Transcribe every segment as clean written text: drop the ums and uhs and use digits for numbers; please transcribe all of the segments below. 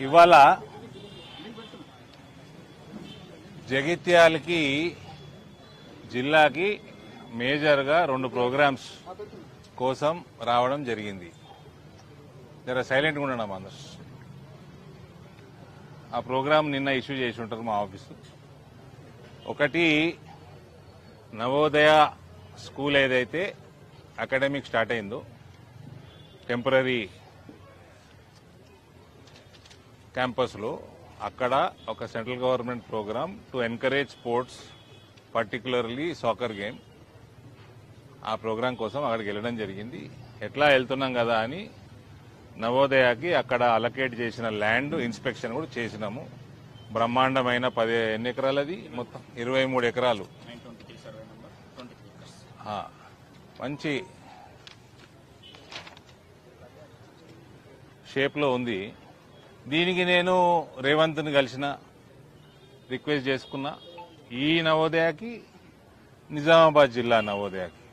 ఇవాళ జగిత్యాలకి జిల్లాకి మేజర్గా 2 ప్రోగ్రామ్స్ కోసం రావడం జరిగింది. జర సైలెంట్గా ఉండడం అందరు. ఆ ప్రోగ్రామ్ నిన్న ఇష్యూ చేసి ఉంటారు మా ఆఫీసు. ఒకటి నవోదయ స్కూల్ ఏదైతే అకాడమిక్ స్టార్ట్ అయిందో టెంపరీ క్యాంపస్లో అక్కడ ఒక central government program to encourage sports, particularly soccer game. ఆ ప్రోగ్రాం కోసం అక్కడికి వెళ్ళడం జరిగింది. ఎట్లా వెళ్తున్నాం కదా అని నవోదయకి అక్కడ అలొకేట్ చేసిన ల్యాండ్ ఇన్స్పెక్షన్ కూడా చేసినాము. బ్రహ్మాండమైన ఎన్ని ఎకరాలు అది మొత్తం 23 ఎకరాలు మంచి షేప్లో ఉంది. దీనికి నేను రేవంత్ని కలిసిన, రిక్వెస్ట్ చేసుకున్నా. ఈ నవోదయకి, నిజామాబాద్ జిల్లా నవోదయకి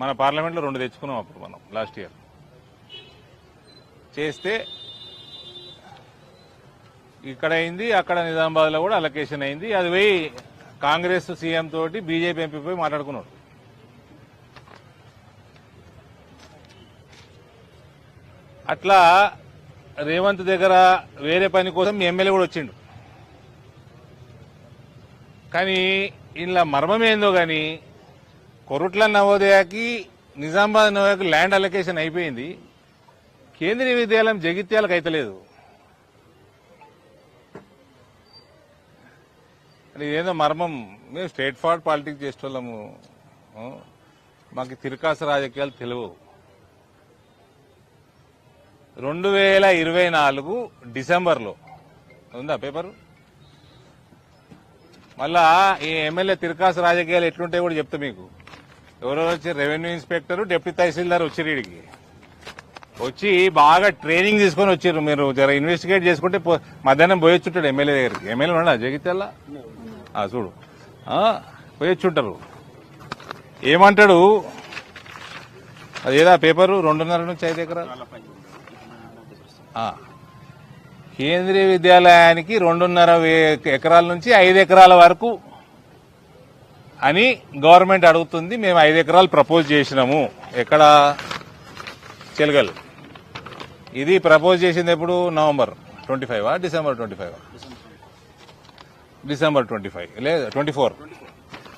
మన పార్లమెంట్లో 2 తెచ్చుకున్నాం అప్పుడు మనం లాస్ట్ ఇయర్. చేస్తే ఇక్కడ అయింది, అక్కడ నిజామాబాద్లో కూడా అలొకేషన్ అయింది. అది పోయి కాంగ్రెస్ సీఎం తోటి బీజేపీ ఎంపీ పోయి మాట్లాడుకున్నాడు. అట్లా రేవంత్ దగ్గర వేరే పని కోసం ఎమ్మెల్యే కూడా వచ్చిండు. కానీ ఇలా మర్మం ఏందో కానీ కొరుట్ల నవోదయకి, నిజామాబాద్ నవోదయకి ల్యాండ్ అలొకేషన్ అయిపోయింది. కేంద్రీయ విద్యాలయం జగిత్యాలకు అయితలేదు. ఇదేదో మర్మం. మేము స్ట్రేట్ ఫార్వర్డ్ పాలిటిక్స్ చేసేవాళ్ళము. మాకు తిరకాసు రాజకీయాలు తెలియవు. 2024 డిసెంబర్లో ఉందా పేపరు? మళ్ళా ఈ ఎమ్మెల్యే తిరకాసు రాజకీయాలు ఎట్లుంటాయి కూడా చెప్తా మీకు. ఎవరో వచ్చి రెవెన్యూ ఇన్స్పెక్టర్, డిప్యూటీ తహసీల్దార్ వచ్చారు వీడికి. వచ్చి బాగా ట్రైనింగ్ తీసుకొని వచ్చారు. మీరు జర ఇన్వెస్టిగేట్ చేసుకుంటే మధ్యాహ్నం పోయొచ్చుంటాడు ఎమ్మెల్యే దగ్గరికి. ఎమ్మెల్యే ఉన్నాడా జగిత్యాల? చూడు, పోయొచ్చుంటారు. ఏమంటాడు అదేదా పేపరు? 2.5 నుంచి 5 ఎకరాలు కేంద్రీయ విద్యాలయానికి 2.5 ఎకరాల నుంచి 5 ఎకరాల వరకు అని గవర్నమెంట్ అడుగుతుంది. మేము 5 ఎకరాలు ప్రపోజ్ చేసినాము. ఎక్కడ? చెలగల్. ఇది ప్రపోజ్ చేసింది ఎప్పుడు? November 25 December 25? డిసెంబర్ 25 లేదా 24,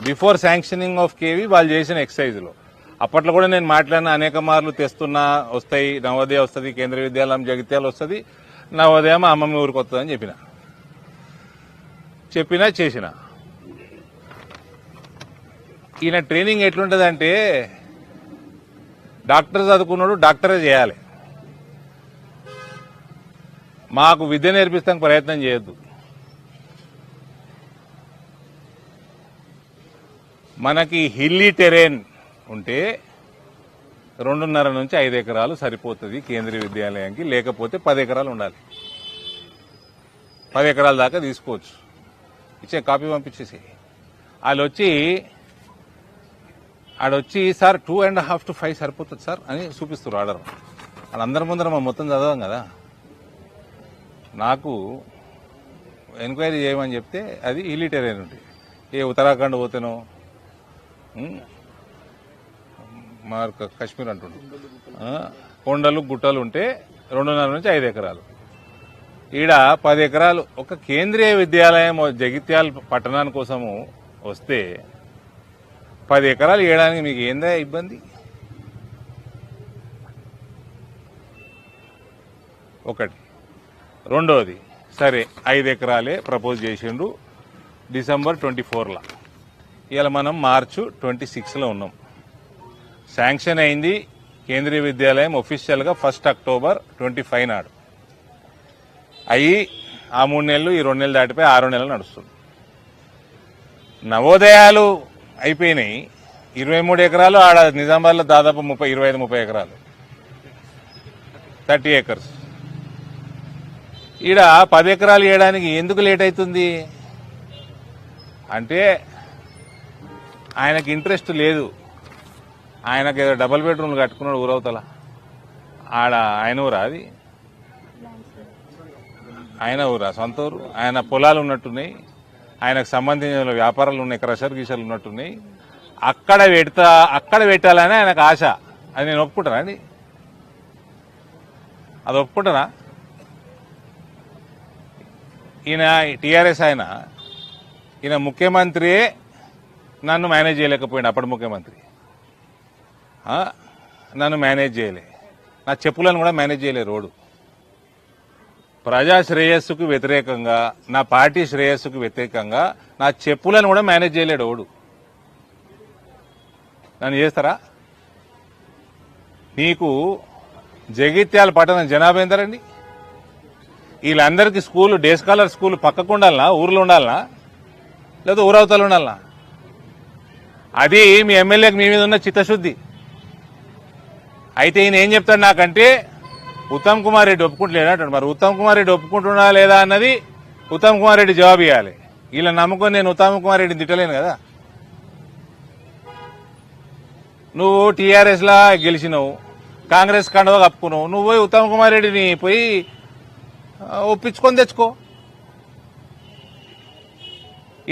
బిఫోర్ శాంక్షనింగ్ ఆఫ్ కేవీ వాళ్ళు చేసిన ఎక్సైజ్లో. అప్పట్లో కూడా నేను మాట్లాడిన అనేక మార్లు. తెస్తున్నా, వస్తాయి, నవోదయ వస్తుంది, కేంద్రీయ విద్యాలయం జగిత్యాలు వస్తుంది, నవోదయ మా అమ్మమ్మ ఊరికి వస్తుందని చేసిన. ఈయన ట్రైనింగ్ ఎట్లుంటుందంటే డాక్టర్ చదువుకున్నాడు, డాక్టరే చేయాలి. మాకు విద్య నేర్పిస్తానికి ప్రయత్నం చేయొద్దు. మనకి హిల్లీ టెరెన్ ఉంటే 2.5 నుంచి 5 ఎకరాలు సరిపోతుంది కేంద్రీయ విద్యాలయానికి. లేకపోతే 10 ఎకరాలు ఉండాలి. 10 ఎకరాల దాకా తీసుకోవచ్చు. ఇచ్చే కాపీ పంపించేసి ఆడొచ్చి సార్ 2.5 to 5 సరిపోతుంది సార్ అని చూపిస్తారు ఆర్డర్. వాళ్ళందరి ముందర మనం మొత్తం చదవం కదా. నాకు ఎంక్వైరీ చేయమని చెప్తే అది హిల్లీ టెరెన్ ఉంటుంది. ఉత్తరాఖండ్ పోతేనో కశ్మీర్ అంటుండు, కొండలు గుట్టలు ఉంటే 2.5 నుంచి 5 ఎకరాలు. ఈడ 10 ఎకరాలు. ఒక కేంద్రీయ విద్యాలయం జగిత్యాల పట్టణాని కోసము వస్తే 10 ఎకరాలు ఇవ్వడానికి మీకు ఏందా ఇబ్బంది? ఒకటి. రెండోది, సరే 5 ఎకరాలే ప్రపోజ్ చేసిండు డిసెంబర్ 24లో. ఇవాళ మనం మార్చి 26లో ఉన్నాం. శాంక్షన్ అయింది కేంద్రీయ విద్యాలయం ఒఫీషియల్గా 1 అక్టోబర్ 25 నాడు. అయ్యి ఆ 3 నెలలు, ఈ 2 నెలలు దాటిపోయి 6 నెలలు నడుస్తుంది. నవోదయాలు అయిపోయినాయి. 23 ఎకరాలు ఆడ నిజామాబాద్లో దాదాపు 25-30 ఎకరాలు, 30 ఏకర్స్. ఈడ 10 ఎకరాలు వేయడానికి ఎందుకు లేట్ అవుతుంది అంటే ఆయనకి ఇంట్రెస్ట్ లేదు. ఆయనకు ఏదో డబుల్ బెడ్రూమ్లు కట్టుకున్నాడు ఊరవతల. ఆడ ఆయన ఊరా అది? ఆయన ఊరా సొంత ఊరు, ఆయన పొలాలు ఉన్నట్టున్నాయి, ఆయనకు సంబంధించిన వ్యాపారాలు ఉన్నాయి, క్రషర్ గీషర్లు ఉన్నట్టున్నాయి. అక్కడ పెట్టాలని ఆయనకు ఆశ. అది నేను ఒప్పుకుంటానా అండి? అది ఒప్పుకుంటానా? ఈయన టీఆర్ఎస్ ఈయన ముఖ్యమంత్రియే నన్ను మేనేజ్ చేయలేకపోయింది. అప్పటి ముఖ్యమంత్రి నన్ను మేనేజ్ చేయలే, నా చెప్పులను కూడా మేనేజ్ చేయలే. రోడ్డు ప్రజా శ్రేయస్సుకు వ్యతిరేకంగా, నా పార్టీ శ్రేయస్సుకు వ్యతిరేకంగా నా చెప్పులను కూడా మేనేజ్ చేయలేడు ఓడు. నన్ను చేస్తారా? నీకు జగిత్యాల పట్టణం జనాభా ఎంతరండి? వీళ్ళందరికీ స్కూలు, డే స్కాలర్ స్కూల్ పక్కకు ఉండాలనా, ఊర్లో ఉండాలనా, లేదా ఊరవతలు ఉండాలనా? అది మీ ఎమ్మెల్యేకి మీ మీద ఉన్న చిత్తశుద్ధి. అయితే ఈయన ఏం చెప్తాడు నాకంటే, ఉత్తమ్ కుమార్ రెడ్డి ఒప్పుకుంటలేడు అంటాడు. మరి ఉత్తమ్ కుమార్ రెడ్డి ఒప్పుకుంటున్నా లేదా అన్నది ఉత్తమ్ కుమార్ రెడ్డి జవాబు ఇవ్వాలి. వీళ్ళ నమ్ముకొని నేను ఉత్తమ్ కుమార్ రెడ్డిని తిట్టలేను కదా. నువ్వు టీఆర్ఎస్ లా గెలిచినావు, కాంగ్రెస్ కండవ కప్పుకున్నావు, నువ్వు పోయి ఉత్తమ్ కుమార్ రెడ్డిని పోయి ఒప్పించుకొని తెచ్చుకో.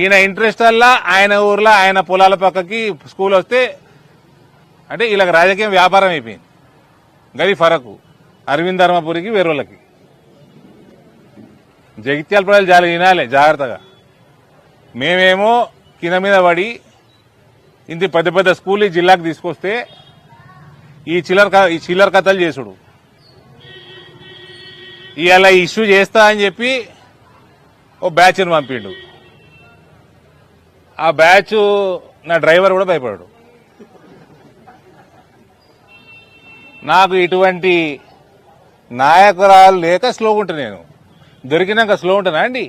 ఈయన ఇంట్రెస్ట్ వల్ల ఆయన ఊర్లో ఆయన పొలాల పక్కకి స్కూల్ వస్తే అంటే వీళ్ళకి రాజకీయం వ్యాపారం అయిపోయింది. గది ఫరకు అరవింద్ ధర్మపురికి వేరేళ్ళకి. జగిత్యాల ప్రజలు చాలా వినాలి జాగ్రత్తగా. మేమేమో కింద మీద పడి ఇంత పెద్ద పెద్ద స్కూల్ ఈ జిల్లాకు తీసుకొస్తే ఈ చిల్లర కథలు చేసుడు. ఇవాళ ఇష్యూ చేస్తా అని చెప్పి ఓ బ్యాచ్ని పంపిండు. ఆ బ్యాచ్ నా డ్రైవర్ కూడా భయపడాడు. నాకు ఇటువంటి నాయకురాలు లేక స్లోగా ఉంటాను. నేను దొరికినాక స్లో ఉంటానా అండి?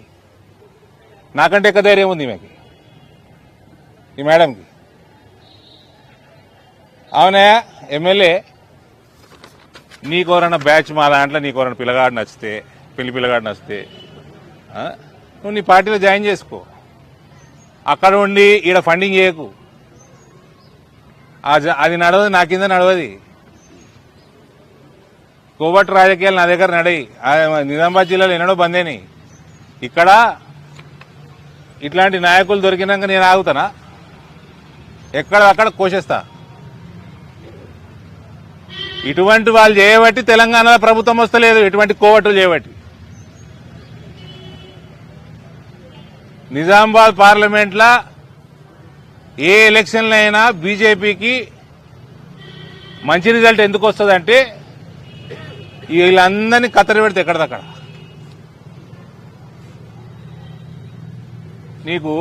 నాకంటే ఎక్కువ ధైర్యం ఉంది ఈమెకి, ఈ మేడంకి. అవునా ఎమ్మెల్యే, నీకోరన్నా బ్యాచ్ మా దాంట్లో నీకోరన్నా పిల్లగాడు నచ్చితే, పిల్లగాడు నచ్చితే నువ్వు నీ పార్టీలో జాయిన్ చేసుకో. అక్కడ ఉండి ఈడ ఫండింగ్ చేయకు. అది నడవదు, నా కింద నడవది. కోవట్ రాజకీయాలు నా దగ్గర నడయి. నిజామాబాద్ జిల్లాలో ఎన్నడో బందేని. ఇక్కడ ఇట్లాంటి నాయకులు దొరికినాక నేను ఆగుతానా? ఎక్కడక్కడ కోసేస్తా. ఇటువంటి వాళ్ళు చేయబట్టి తెలంగాణలో ప్రభుత్వం వస్తలేదు, ఇటువంటి కోవట్లు చేయబట్టి. నిజామాబాద్ పార్లమెంట్లో ఏ ఎలక్షన్లు అయినా బీజేపీకి మంచి రిజల్ట్ ఎందుకు వస్తుందంటే వీళ్ళందరినీ కత్తరి పెడితే ఎక్కడదక్కడ. నీకు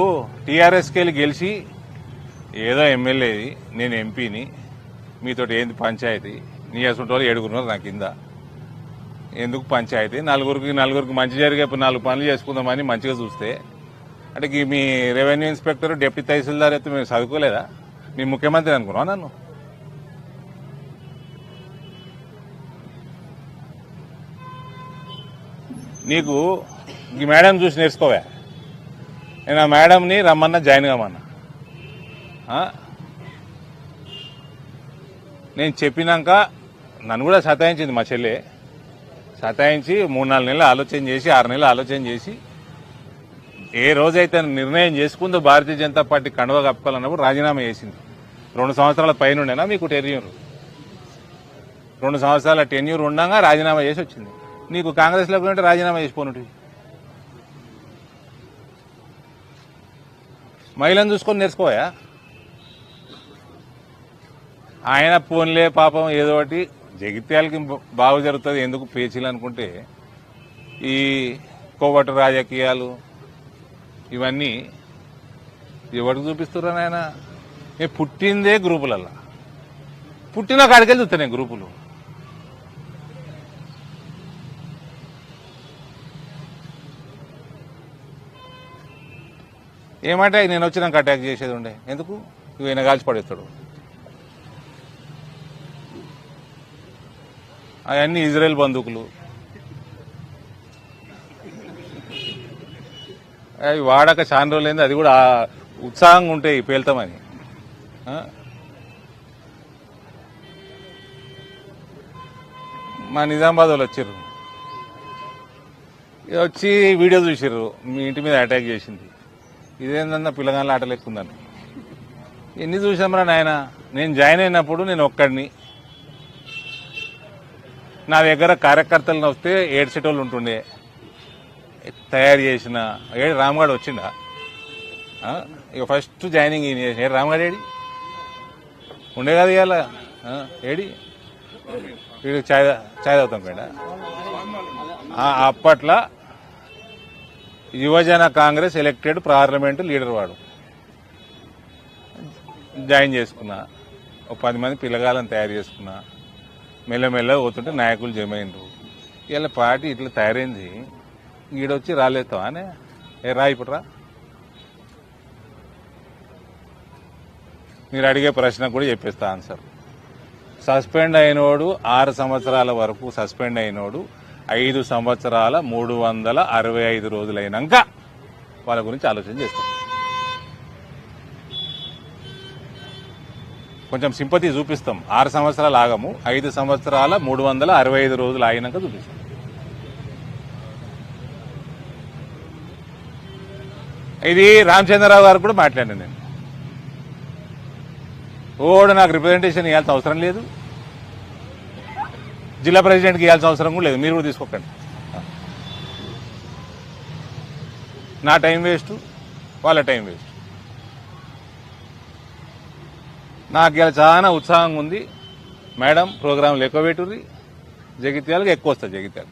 టీఆర్ఎస్కి వెళ్ళి గెలిచి ఏదో ఎమ్మెల్యేది, నేను ఎంపీని, మీతో ఏంది పంచాయతీ? నీ అసలు వాళ్ళు 7 నా కింద ఎందుకు పంచాయతీ? నలుగురికి మంచి జరిగే 4 పనులు చేసుకుందామని మంచిగా చూస్తే అంటే మీ రెవెన్యూ ఇన్స్పెక్టర్, డిప్యూటీ తహసీల్దార్ అయితే మేము చదువుకోలేదా? మీ ముఖ్యమంత్రి అనుకున్నావా నన్ను? నీకు ఈ మేడం చూసి నేర్చుకోవా? నేను ఆ మేడంని రమ్మన్నా, జాయిన్ కామన్నా. నేను చెప్పినాక నన్ను కూడా సతాయించింది మా చెల్లె. సతాయించి 3-4 నెలలు ఆలోచన చేసి, 6 నెలలు ఆలోచన చేసి, ఏ రోజైతే నిర్ణయం చేసుకుందో భారతీయ జనతా పార్టీ కండువా కప్పుకోవాలన్నప్పుడు రాజీనామా చేసింది. 2 సంవత్సరాల పైన ఉండేనా మీకు టెన్యూర్? 2 సంవత్సరాల టెన్యూర్ ఉండగా రాజీనామా చేసి వచ్చింది. నీకు కాంగ్రెస్లోకి ఉంటే రాజీనామా చేసిపోనుంటి. మహిళను చూసుకొని నేర్చుకోవా? ఆయన పోన్లే పాపం ఏదో ఒకటి జగిత్యాలకి బాగు జరుగుతుంది ఎందుకు పేచీలు అనుకుంటే, ఈ కోవటు రాజకీయాలు ఇవన్నీ ఎవరికి చూపిస్తున్నా? ఆయన నేను పుట్టిందే గ్రూపులల్లా, పుట్టిన కాడికెళ్ళి చూస్తాను నేను గ్రూపులు. ఏమంటే నేను వచ్చినాక అటాక్ చేసేది ఉండే, ఎందుకు? ఈయన కాల్చి పడేస్తాడు. అవన్నీ ఇజ్రాయెల్ బందూకులు, అవి వాడక చాలా రోజులైంది. అది కూడా ఉత్సాహంగా ఉంటాయి పేల్తామని. మా నిజామాబాద్ వాళ్ళు వచ్చారు, ఇక వచ్చి వీడియో చూసారు, మీ ఇంటి మీద అటాక్ చేసింది. ఇదేందన్నా పిల్లగాళ్ళ ఆట లెక్కుందని. ఎన్ని చూసామరా నాయన. నేను జాయిన్ అయినప్పుడు నేను ఒక్కడిని, నా దగ్గర కార్యకర్తలను వస్తే ఏడ్చేటోళ్ళు ఉంటుండే, తయారు చేసిన రామ్గఢ్ వచ్చిండా. ఇక ఫస్ట్ జాయినింగ్ ఈయన చేసిన రామ్గఢ్ ఏడి ఉండే కదా ఇవాళ ఏడి వీడు చాయ్ తాగుతాం పేడ. అప్పట్లో యువజన కాంగ్రెస్ ఎలక్టెడ్ పార్లమెంటు లీడర్ వాడు. జాయిన్ చేసుకున్నా, ఒక 10 మంది పిల్లగాళ్ళని తయారు చేసుకున్నా. మెల్లమెల్ల పోతుంటే నాయకులు జమైండ్రు. ఇలా పార్టీ ఇట్లా తయారైంది. ఈడొచ్చి రాలేస్తావా అనే రా ఇప్పుడు రా. మీరు అడిగే ప్రశ్న కూడా చెప్పేస్తా ఆన్సర్. సస్పెండ్ అయినోడు 6 సంవత్సరాల వరకు సస్పెండ్ అయినోడు 5 సంవత్సరాల 365 రోజులైనాక వాళ్ళ గురించి ఆలోచన చేస్తాం. కొంచెం సింపతి చూపిస్తాం. 6 సంవత్సరాలు ఆగము, 5 సంవత్సరాల 365 రోజులు అయినాక చూపిస్తాం. ఇది రామచంద్రరావు గారు కూడా మాట్లాడాను నేను. ఓడు నాకు రిప్రజెంటేషన్ ఇవ్వాల్సిన అవసరం లేదు, జిల్లా ప్రెసిడెంట్కి ఇవ్వాల్సిన అవసరం కూడా లేదు, మీరు కూడా తీసుకోకండి. నా టైం వేస్ట్, వాళ్ళ టైం వేస్ట్. నాకు ఇలా చాలా ఉత్సాహంగా ఉంది. మేడం ప్రోగ్రాంలు ఎక్కువ పెట్టుర్రి, జగిత్యాలకు ఎక్కువ వస్తుంది. జగిత్యాల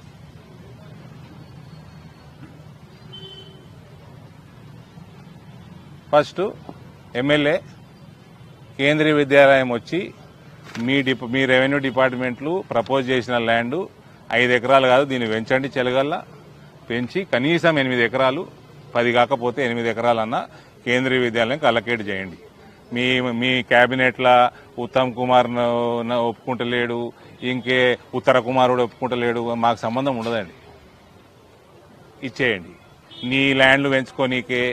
ఫస్ట్ ఎమ్మెల్యే కేంద్రీయ విద్యాలయం వచ్చి మీ రెవెన్యూ డిపార్ట్మెంట్లు ప్రపోజ్ చేసిన ల్యాండ్ 5 ఎకరాలు కాదు, దీన్ని పెంచండి. చెలగల్లా పెంచి కనీసం 8 ఎకరాలు, 10 కాకపోతే 8 ఎకరాలన్నా కేంద్రీయ విద్యాలయంకి అలకేట్ చేయండి. మీ క్యాబినెట్ల ఉత్తమ్ కుమార్ ఒప్పుకుంటలేడు, ఇంకే ఉత్తర కుమారుడు ఒప్పుకుంటలేడు, మాకు సంబంధం ఉండదండి. ఇచ్చేయండి. నీ ల్యాండ్లు పెంచుకోనీకే,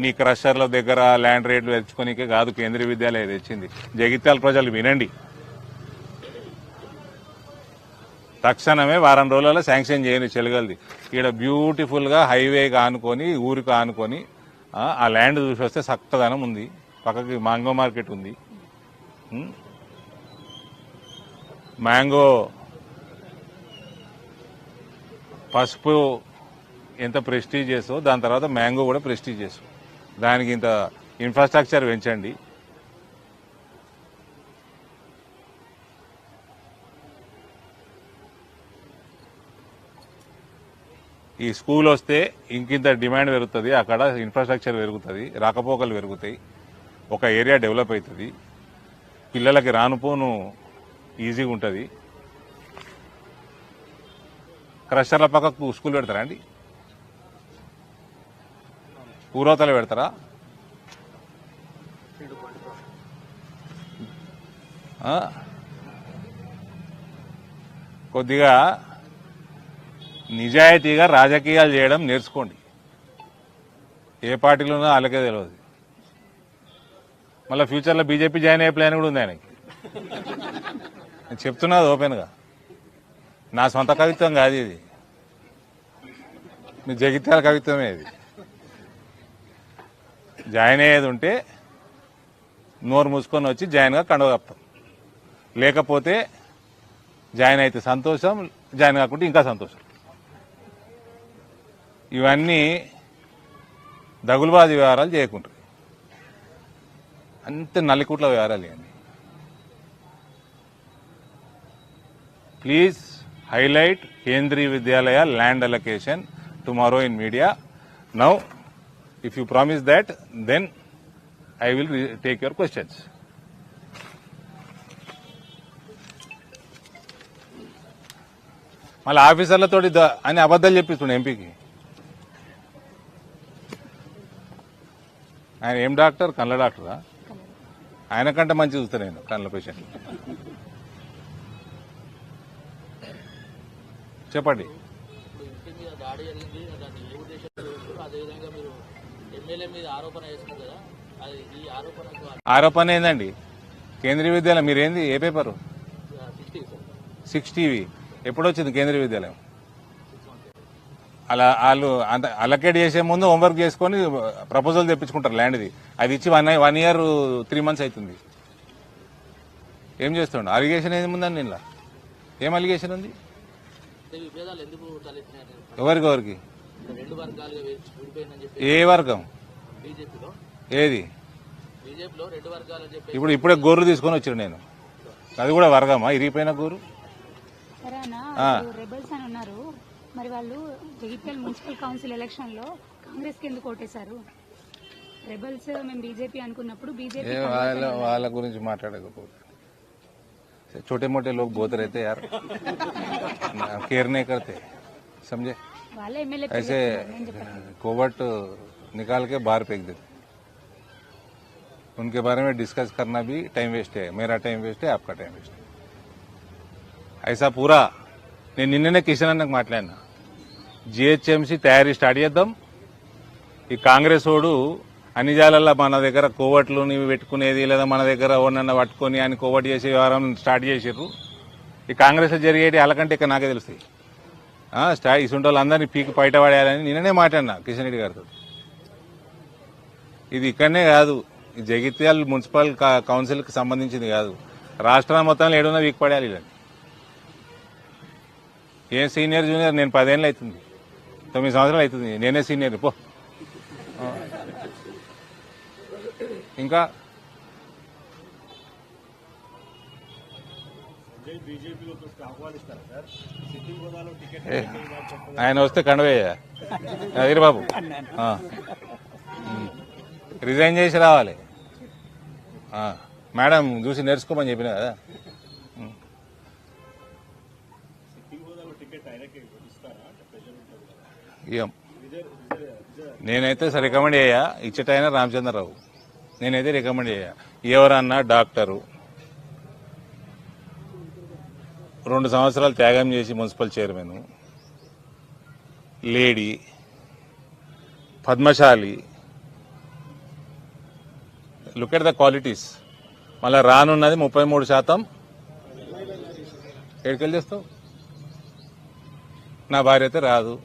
నీ క్రషర్ల దగ్గర ల్యాండ్ రేట్లు పెంచుకోనీకే కాదు కేంద్రీయ విద్యాలయం తెచ్చింది. జగిత్యాల ప్రజలు వినండి, తక్షణమే వారం రోజులలో శాంక్షన్ చేయండి చెలగలది. ఇక్కడ బ్యూటిఫుల్ గా హైవేకి ఆనుకొని, ఊరికి ఆనుకొని ఆ ల్యాండ్ చూసి వస్తే చక్కదనం ఉంది. పక్కకి మ్యాంగో మార్కెట్ ఉంది. మ్యాంగో పసుపు ఎంత ప్రెస్టీజియస్, దాని తర్వాత మ్యాంగో కూడా ప్రెస్టీజియస్. దానికి ఇంత ఇన్ఫ్రాస్ట్రక్చర్ పెంచండి. ఈ స్కూల్ వస్తే ఇంకింత డిమాండ్ పెరుగుతుంది, అక్కడ ఇన్ఫ్రాస్ట్రక్చర్ పెరుగుతుంది, రాకపోకలు పెరుగుతాయి, ఒక ఏరియా డెవలప్ అవుతుంది, పిల్లలకి రానుపోను ఈజీగా ఉంటుంది. క్రషర్ల పక్కకు స్కూల్ పెడతారా అండి? ఊరవతల పెడతారా? కొద్దిగా నిజాయితీగా రాజకీయాలు చేయడం నేర్చుకోండి. ఏ పార్టీలోనో వాళ్ళకే తెలియదు. మళ్ళీ ఫ్యూచర్లో బీజేపీ జాయిన్ అయ్యే ప్లాన్ కూడా ఉంది ఆయనకి. నేను చెప్తున్నది ఓపెన్గా, నా సొంత కవిత్వం కాదు ఇది, మీ జగిత్యాల కవిత్వమే ఇది. జాయిన్ అయ్యేది ఉంటే నోరు మూసుకొని వచ్చి జాయిన్గా కండువ కప్తాం, లేకపోతే జాయిన్ అయితే సంతోషం, జాయిన్ కాకుంటే ఇంకా సంతోషం. ఇవన్నీ దగులుబాజీ వ్యవహారాలు చేయకుంటారు, అంతే నల్లికుట్ల వ్యవహారాలు ఇవన్నీ. Please highlight Kendriya Vidyalaya land allocation tomorrow in media. Now, if you promise that, then I will take your questions. మళ్ళీ ఆఫీసర్లతోటి అని అబద్ధాలు చెప్పిస్తుండే ఎంపీకి. ఆయన ఏం డాక్టర్? కళ్ళ డాక్టరా? ఆయన కంటే మంచి చూస్తాను నేను కళ్ళ పేషెంట్. చెప్పండి. ఆరోపణ ఏందండి? కేంద్రీయ విద్యాలయం మీరేంది? ఏ పేపరు? 6 టీవీ. ఎప్పుడు వచ్చింది కేంద్రీయ విద్యాలయం? అలా వాళ్ళు అలకేట్ చేసే ముందు హోంవర్క్ చేసుకొని ప్రపోజల్ తెప్పించుకుంటారు ల్యాండ్ది. అది ఇచ్చి 1 year 3 months అవుతుంది. ఏం చేస్తుండ అలిగేషన్ ఏముందండి ఇలా? ఏం అలిగేషన్ ఉంది? ఎవరికి ఏ వర్గం? ఏది? ఇప్పుడే గోర్రు తీసుకొని వచ్చాడు నేను. అది కూడా వర్గమా? ఇరిగిపోయిన గోరు. రెబల్స్ అని ఉన్నారు, మరి వాళ్ళు జగిత్యాల మున్సిపల్ కౌన్సిల్ ఎలక్షన్ లో కాంగ్రెస్ కి ఎందుకు ఓటేశారు? రెబల్స్ మేము బీజేపీ అనుకున్నప్పుడు బీజేపీ వాళ్ళ గురించి మాట్లాడకపోతే छोटे मोटे लोग बहुत रहते यार, केयर नहीं करते, समझे? వాళ్ళే ఎమ్మెల్యే ऐसे कोवट निकाल के बाहर फेंक देते. उनके बारे में डिस्कस करना भी टाइम वेस्ट है. मेरा टाइम वेस्ट है, आपका टाइम वेस्ट है. ऐसा पूरा నేను నిన్ననే కిషన్ అన్నకు మాట్లాడినా. జిహెచ్ఎంసీ తయారీ స్టార్ట్ చేద్దాం. ఈ కాంగ్రెస్ ఓడు అన్ని జాలల్లో మన దగ్గర కోవట్లు నీవు పెట్టుకునేది లేదా మన దగ్గర ఓనన్న పట్టుకొని అని కోవట్ చేసే వ్యవహారం స్టార్ట్ చేసిర్రు. ఈ కాంగ్రెస్ లో జరిగేటి వాళ్ళకంటే ఇక నాకే తెలుస్తాయి. ఇసుంటి వాళ్ళందరినీ పీకి బయట పడేయాలని నిన్ననే మాట్లాడినా కిషన్ రెడ్డి గారితో. ఇది ఇక్కడనే కాదు, ఈ జగిత్యాల మున్సిపల్ కౌన్సిల్ కి సంబంధించింది కాదు, రాష్ట్రం మొత్తంలో ఏడున్నా వీక్ పడేయాలి ఇలా. ఏం సీనియర్ జూనియర్? నేను 10 ఏళ్ళు అవుతుంది, 9 సంవత్సరాలు అవుతుంది, నేనే సీనియర్. పో ఇంకా ఆయన వస్తే కండవేయ అదిరి బాబు రిజైన్ చేసి రావాలి. మేడం చూసి నేర్చుకోమని చెప్పిన కదా. నేనైతే రికమెండ్ అయ్యా, ఇచ్చటైనా రామచంద్రరావు. నేనైతే రికమెండ్ అయ్యా. ఎవరన్నా డాక్టరు 2 సంవత్సరాలు త్యాగం చేసి municipal chairman, lady, Padmashali, look at the qualities. మళ్ళీ రానున్నది 33%. ఎక్కడికెళ్ళి చేస్తావు? నా భార్య అయితే రాదు,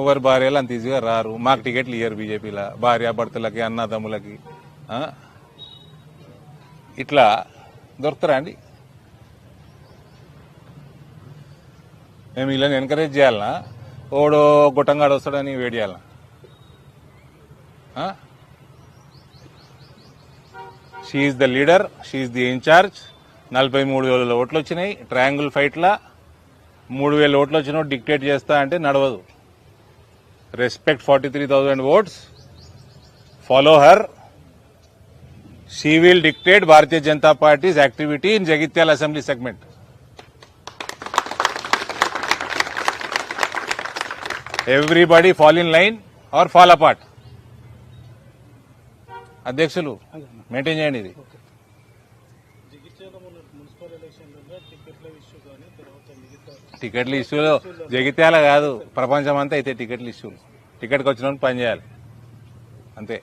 ఒకరి భార్యలు అంత ఈజీగా రారు. మాకు టికెట్లు ఇయ్యరు బీజేపీలో, భార్యాభర్తలకి అన్నదమ్ములకి. ఇట్లా దొరుకుతారా అండి? మేము వీళ్ళని ఎంకరేజ్ చేయాలనా? ఓడో గుట్టంగాడు వస్తాడని వెయిట్ చేయాలనా? She the leader, she the incharge. 43,000 ఓట్లు వచ్చినాయి. ట్రయాంగిల్ ఫైట్లా 3,000 ఓట్లు వచ్చినా డిక్టేట్ చేస్తా అంటే నడవదు. Respect 43,000 votes. Follow her. She will dictate Bharatiya Janata Party's activity in Jagityal Assembly segment. Everybody fall in line or fall apart. అధ్యక్షులు maintain చేయండి ఇది. టికెట్ల ఇష్యూలో జగిత్యాల కాదు, ప్రపంచం అంతా అయితే టికెట్ల ఇష్యూలు. టికెట్కి వచ్చిన పని చేయాలి అంతే.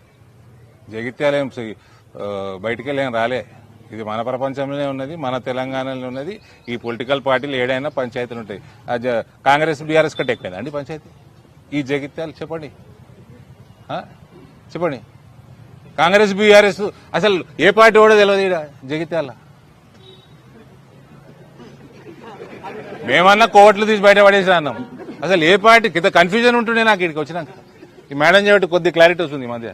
జగిత్యాల ఏం బయటికి వెళ్ళి ఏం రాలే. ఇది మన ప్రపంచంలోనే ఉన్నది, మన తెలంగాణలో ఉన్నది. ఈ పొలిటికల్ పార్టీలు ఏడైనా పంచాయతీలు ఉంటాయి. కాంగ్రెస్ బీఆర్ఎస్ కంటే ఎక్కువ అండి పంచాయతీ ఈ జగిత్యాలు? చెప్పండి చెప్పండి. కాంగ్రెస్ బీఆర్ఎస్ అసలు ఏ పార్టీ కూడా తెలియదు ఈడ జగిత్యాల. మేమన్నా కోట్లు తీసి బయట పడేసి అన్నాం. అసలు ఏ పార్టీ కింద కన్ఫ్యూజన్ ఉంటుండే నాకు ఇక్కడికి వచ్చినాక. ఈ మేడం చెప్పి కొద్ది క్లారిటీ వస్తుంది ఈ మధ్య.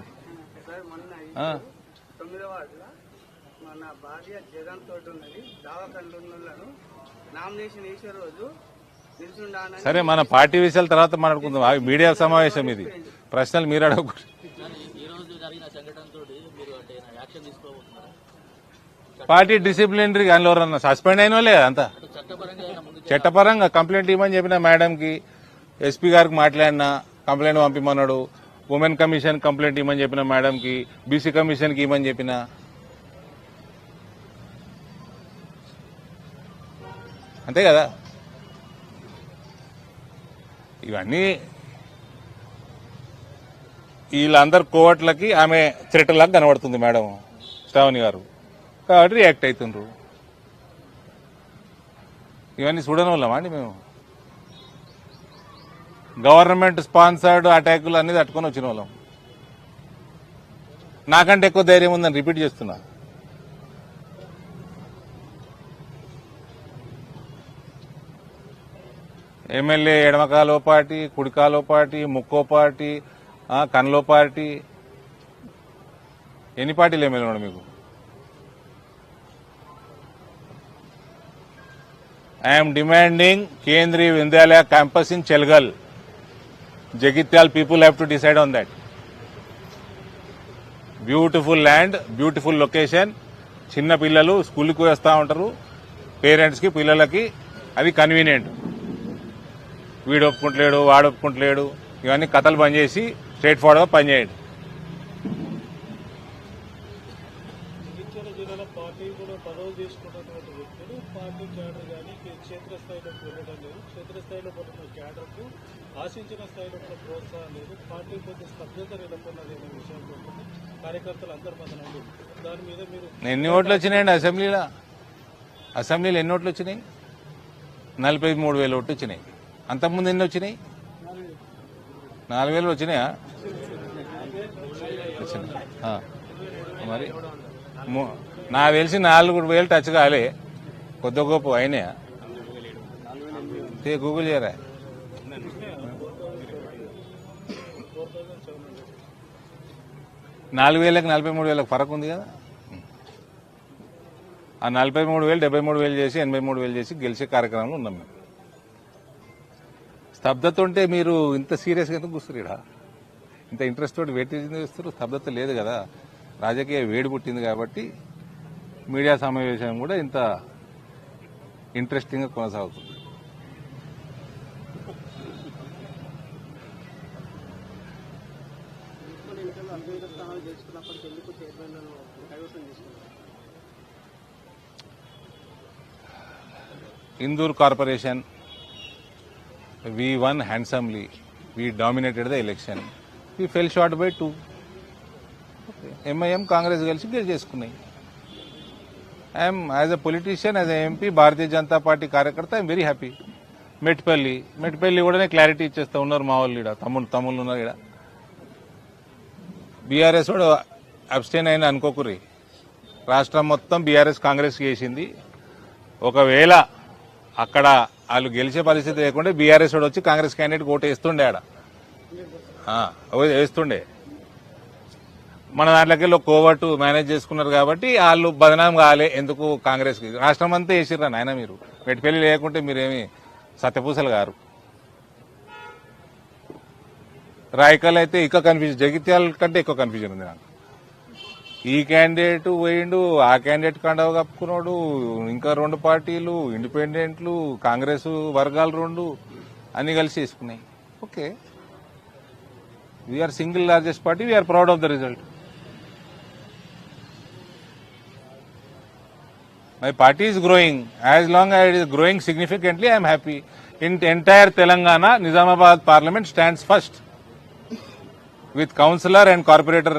సరే, మన పార్టీ విషయాల తర్వాత మాట్లాడుకుందాం. మీడియా సమావేశం ఇది, ప్రశ్నలు మీరు అడగకూడదు. పార్టీ డిసిప్లినరీ అందులో ఎవరన్నా సస్పెండ్ అయిన వాళ్ళే అంతా చట్టపరంగా కంప్లైంట్ ఇవ్వమని చెప్పిన మేడంకి, ఎస్పీ గారికి మాట్లాడినా కంప్లైంట్ పంపిమన్నాడు. ఉమెన్ కమిషన్ కంప్లైంట్ ఇవ్వమని చెప్పిన మేడంకి, బీసీ కమిషన్కి ఇవ్వమని చెప్పిన. అంతే కదా. ఇవన్నీ వీళ్ళందరు కోవట్లకి ఆమె థ్రెట్లాగా కనబడుతుంది మేడం శ్రావణి గారు, కాబట్టి రియాక్ట్ అవుతుండ్రు. ఇవన్నీ చూడని వాళ్ళమా అండి మేము? గవర్నమెంట్ స్పాన్సర్డ్ అటాకులు అన్ని తట్టుకొని వచ్చిన వాళ్ళం. నాకంటే ఎక్కువ ధైర్యం ఉందని రిపీట్ చేస్తున్నా. ఎమ్మెల్యే ఎడమకాలో పార్టీ, కుడికాలో పార్టీ, ముక్కో పార్టీ, కన్లో పార్టీ, ఎన్ని పార్టీలు ఎమ్మెల్యే ఉన్నాడు మీకు? I'm demanding Kendriya Vidyalaya campus in Chelgal. Jagtial people have to decide on that. Beautiful land, beautiful location. చిన్న పిల్లలు స్కూల్కి వస్తూ ఉంటారు, పేరెంట్స్కి పిల్లలకి అది కన్వీనియంట్. వీడు ఒప్పుకుంటలేడు, వాడు ఒప్పుకుంటలేడు, ఇవన్నీ కథలు బంద్ చేసి స్ట్రైట్ ఫార్వర్డ్గా పనిచేయండి. జగిత్యాల జిల్లాలో పార్టీ కూడా పదవులు తీసుకున్నటువంటి వ్యక్తులు పార్టీ క్యాడర్ కానీ క్షేత్రస్థాయిలోకి వెళ్ళడం లేదు. క్షేత్రస్థాయిలో పడుతున్న క్యాడర్కు ఆశించిన స్థాయిలో కూడా ప్రోత్సాహం లేదు. పార్టీ కొద్ది స్తబ్దత నెలకొన్నది అనే విషయం కోసమే కార్యకర్తలు అంతర్మతనం ఉంది. దాని మీద మీరు ఎన్ని ఓట్లు వచ్చినాయండి అసెంబ్లీలో? అసెంబ్లీలో ఎన్ని ఓట్లు వచ్చినాయి? 43,000 ఓట్లు వచ్చినాయి. అంతకుముందు ఎన్ని వచ్చినాయి? 4,000 వచ్చినాయా? మరి నాకు తెలిసి 4,000 టచ్ కాలే, కొద్ది గొప్ప అయినాయా? గూగుల్ చేయరా. 4,000కి 43,000 ఫరక్ ఉంది కదా. ఆ 43,000 73,000 చేసి 83,000 చేసి గెలిచే కార్యక్రమంలో ఉన్నాం మేము. స్తబ్దత ఉంటే మీరు ఇంత సీరియస్గా ఎందుకు కూర్చున్నారు? ఇక్కడ ఇంత ఇంట్రెస్ట్ తోటి వెయిట్ చేస్తారు. స్తబ్దత లేదు కదా, రాజకీయ వేడి పుట్టింది కాబట్టి మీడియా సమావేశం కూడా ఇంత ఇంట్రెస్టింగ్గా కొనసాగుతుంది. Indore Corporation, we won handsomely. We dominated the election. We fell short by 2. MIM Congress కలిసి గెలిచేసుకున్నాయి. I'm as a politician, as a MP, Bharatiya Janata Party కార్యకర్త, ఐఎమ్ వెరీ హ్యాపీ. మెట్పల్లి కూడా క్లారిటీ ఇచ్చేస్తా ఉన్నారు మా వాళ్ళు. ఇక్కడ తమ్ముళ్ళు ఉన్నారు. ఇక్కడ బీఆర్ఎస్ కూడా అబ్స్టైన్ అయిన అనుకోకుర్రి. రాష్ట్రం మొత్తం బీఆర్ఎస్ కాంగ్రెస్ చేసింది. ఒకవేళ అక్కడ వాళ్ళు గెలిచే పరిస్థితి లేకుంటే బీఆర్ఎస్ వాడు వచ్చి కాంగ్రెస్ క్యాండిడేట్ ఓటు వేస్తుండే. వేస్తుండే. మన దాంట్లోకి కోవట్టు మేనేజ్ చేసుకున్నారు కాబట్టి వాళ్ళు బదనాం కాలే. ఎందుకు కాంగ్రెస్కి? రాష్ట్రం అంతా వేసిర్రా నాయన. మీరు మెట్పల్లి లేకుంటే మీరేమి సత్యపూసలు గారు. రాయకల్ అయితే ఇంకా కన్ఫ్యూజన్, జగిత్యాల కంటే ఎక్కువ కన్ఫ్యూజన్ ఉంది నాకు. ఈ క్యాండిడేట్ పోయిండు, ఆ క్యాండిడేట్ కండవ కప్పుకున్నాడు, ఇంకా 2 పార్టీలు, ఇండిపెండెంట్లు, కాంగ్రెస్ వర్గాలు 2 అన్ని కలిసి వేసుకున్నాయి. Okay, we're single largest party, we're proud of the result. My party is growing. As long as it is growing significantly, I am happy. In entire Telangana, Nizamabad Parliament stands first with councillor and corporator,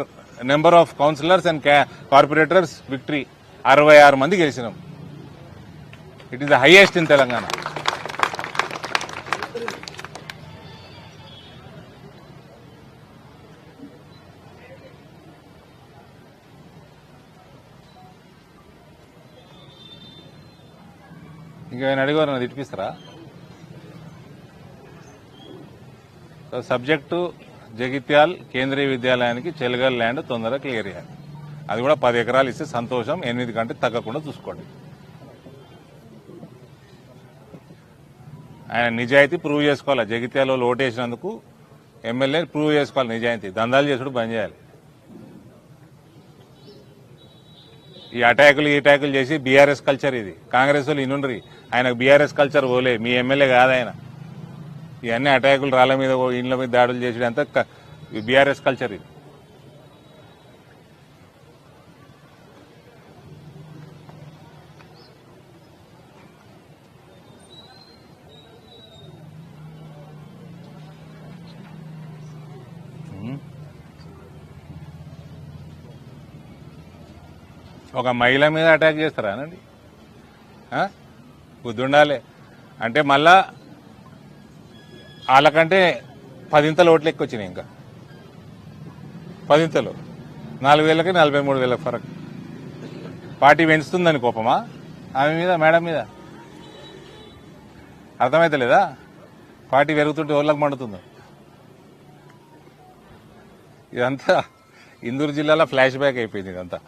number of councillors and corporators victory. 66 మంది గెలిచినాం. It is the highest in Telangana. ఇంకా ఆయన అడిగారు, నన్ను తిట్టిపిస్తారా? Subject Jagtial కేంద్రీయ విద్యాలయానికి చెల్గల్ land తొందరగా clear చేయాలి. అది కూడా 10 ఎకరాలు ఇస్తే సంతోషం. 8 కంటే తగ్గకుండా చూసుకోండి. ఆయన నిజాయితీ ప్రూవ్ చేసుకోవాలి. జగిత్యాలలో ఓటేసినందుకు ఎమ్మెల్యే ప్రూవ్ చేసుకోవాలి నిజాయితీ. దందాలు చేసుడు బంద్ చేయాలి. ఈ అటాకులు చేసి బీఆర్ఎస్ కల్చర్ ఇది. కాంగ్రెస్ వాళ్ళు ఇనుండ్రి, ఆయనకు బీఆర్ఎస్ కల్చర్ పోలే. మీ ఎమ్మెల్యే కాదు ఆయన. ఇవన్నీ అటాకులు, రాళ్ల మీద, ఇండ్ల మీద దాడులు చేసి అంతా బీఆర్ఎస్ కల్చర్ ఇది. ఒక మహిళ మీద అటాక్ చేస్తారా అనండి? బుద్ధి ఉండాలి. అంటే మళ్ళా వాళ్ళకంటే 10 ఓట్లు ఎక్కువ వచ్చినాయి. ఇంకా 10 4,000కి 43,000 ఫరక్. పార్టీ పెంచుతుందని కోపమా ఆమె మీద, మేడం మీద? అర్థమైతలేదా? పార్టీ పెరుగుతుంటే ఓళ్ళకి మండుతుంది. ఇదంతా ఇందూరు జిల్లాలో ఫ్లాష్ బ్యాక్ అయిపోయింది ఇదంతా.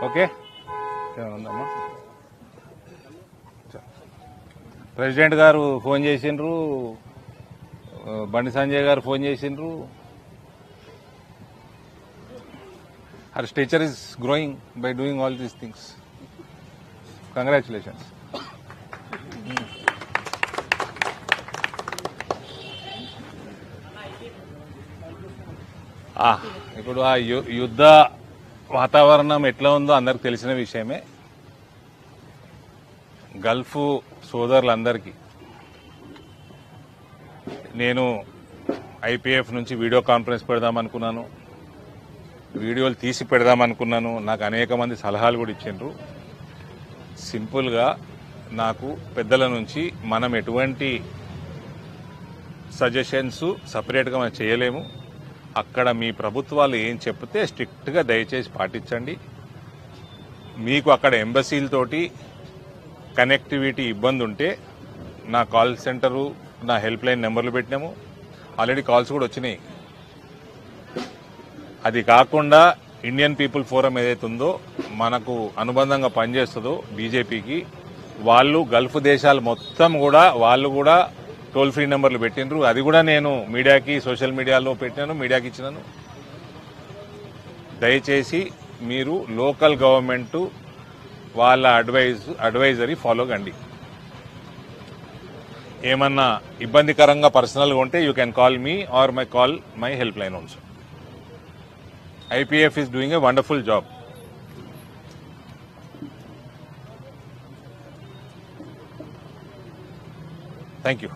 ఓకే, ఏమన్నా ప్రెసిడెంట్ గారు ఫోన్ చేసిండ్రు, బండి సంజయ్ గారు ఫోన్ చేసిండ్రు. Her stature is growing by doing all these things. Congratulations. ఇప్పుడు ఆ యుద్ధ వాతావరణం ఎట్లా ఉందో అందరికి తెలిసిన విషయమే. గల్ఫ్ సోదరులందరికీ నేను ఐపీఎఫ్ నుంచి వీడియో కాన్ఫరెన్స్ పెడదామనుకున్నాను, వీడియోలు తీసి పెడదామనుకున్నాను. నాకు అనేక మంది సలహాలు కూడా ఇచ్చిండ్రు. సింపుల్గా నాకు పెద్దల నుంచి మనం ఎటువంటి సజెషన్స్ సపరేట్గా మనం చేయలేము. అక్కడ మీ ప్రభుత్వాలు ఏం చెప్తే స్ట్రిక్ట్గా దయచేసి పాటించండి. మీకు అక్కడ ఎంబసీలతోటి కనెక్టివిటీ ఇబ్బంది ఉంటే నా కాల్ సెంటరు, నా హెల్ప్ లైన్ నెంబర్లు పెట్టినాము. ఆల్రెడీ కాల్స్ కూడా వచ్చినాయి. అది కాకుండా ఇండియన్ పీపుల్ ఫోరం ఏదైతే ఉందో మనకు అనుబంధంగా పనిచేస్తుందో బీజేపీకి, వాళ్ళు గల్ఫ్ దేశాలు మొత్తం కూడా వాళ్ళు కూడా టోల్ ఫ్రీ నెంబర్లు పెట్టినరు. అది కూడా నేను మీడియాకి, సోషల్ మీడియాలో పెట్టినాను, మీడియాకి ఇచ్చినాను. దయచేసి మీరు లోకల్ గవర్నమెంట్ వాళ్ళ అడ్వైజరీ ఫాలో కండి. ఏమన్నా ఇబ్బందికరంగా పర్సనల్గా ఉంటే you can call me or my helpline also. IPF is doing a wonderful job. Thank you.